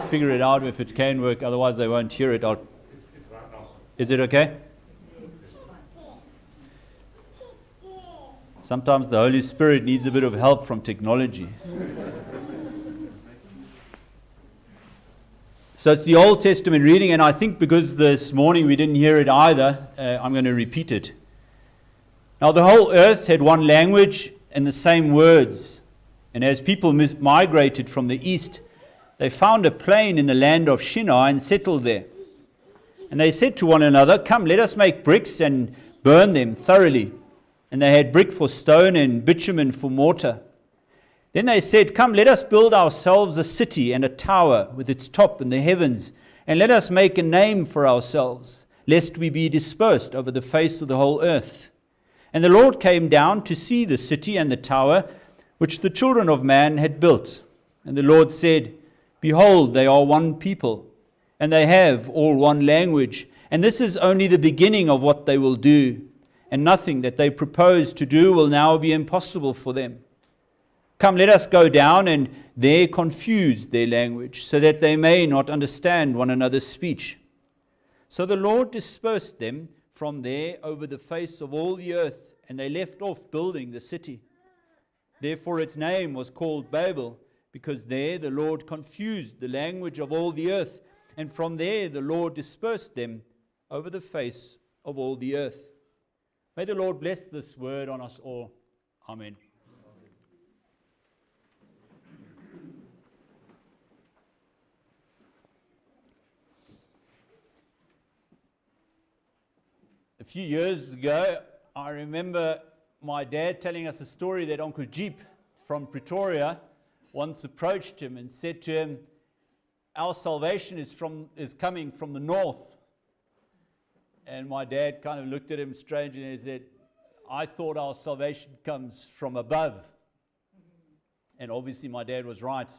figure it out if it can work, otherwise they won't hear it. Is it okay? Sometimes the Holy Spirit needs a bit of help from technology. So it's the Old Testament reading, and I think because this morning we didn't hear it either, I'm going to repeat it. Now the whole earth had one language and the same words. And as people migrated from the east, they found a plain in the land of Shinar and settled there. And they said to one another, "Come, let us make bricks and burn them thoroughly." And they had brick for stone and bitumen for mortar. Then they said, "Come, let us build ourselves a city and a tower with its top in the heavens, and let us make a name for ourselves, lest we be dispersed over the face of the whole earth." And the Lord came down to see the city and the tower which the children of man had built. And the Lord said, "Behold, they are one people, and they have all one language, and this is only the beginning of what they will do, and nothing that they propose to do will now be impossible for them. Come, let us go down and there confuse their language, so that they may not understand one another's speech." So the Lord dispersed them from there over the face of all the earth, and they left off building the city. Therefore its name was called Babel, because there the Lord confused the language of all the earth, and from there the Lord dispersed them over the face of all the earth. May the Lord bless this word on us all. Amen. A few years ago, I remember my dad telling us a story that Uncle Jeep from Pretoria once approached him and said to him, "Our salvation is coming from the north." And my dad kind of looked at him strangely and he said, "I thought our salvation comes from above." And obviously my dad was right.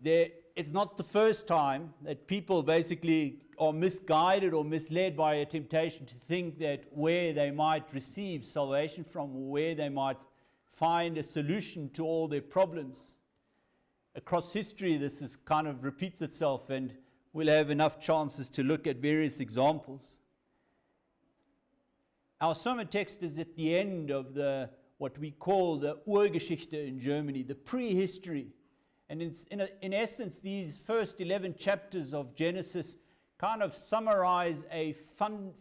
It's not the first time that people basically are misguided or misled by a temptation to think that where they might receive salvation from, where they might find a solution to all their problems. Across history, this is kind of repeats itself, and we'll have enough chances to look at various examples. Our sermon text is at the end of what we call the Urgeschichte in Germany, the prehistory. And in essence, these first 11 chapters of Genesis kind of summarize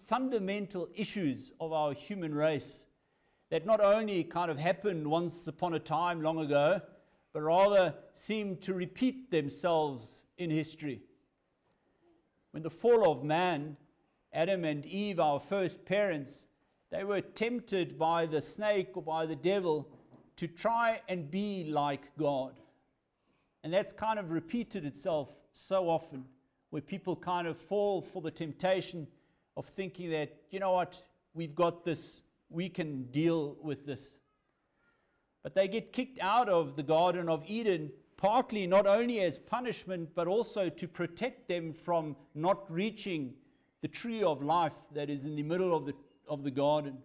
fundamental issues of our human race that not only kind of happened once upon a time long ago, but rather seem to repeat themselves in history. When the fall of man, Adam and Eve, our first parents, they were tempted by the snake or by the devil to try and be like God. And that's kind of repeated itself so often, where people kind of fall for the temptation of thinking that, you know what, we've got this, we can deal with this. But they get kicked out of the Garden of Eden, partly not only as punishment, but also to protect them from not reaching the tree of life that is in the middle of the garden.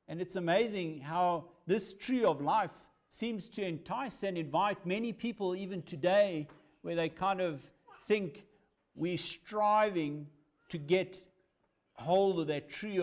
And it's amazing how this tree of life seems to entice and invite many people even today, where they kind of think we're striving to get hold of that tree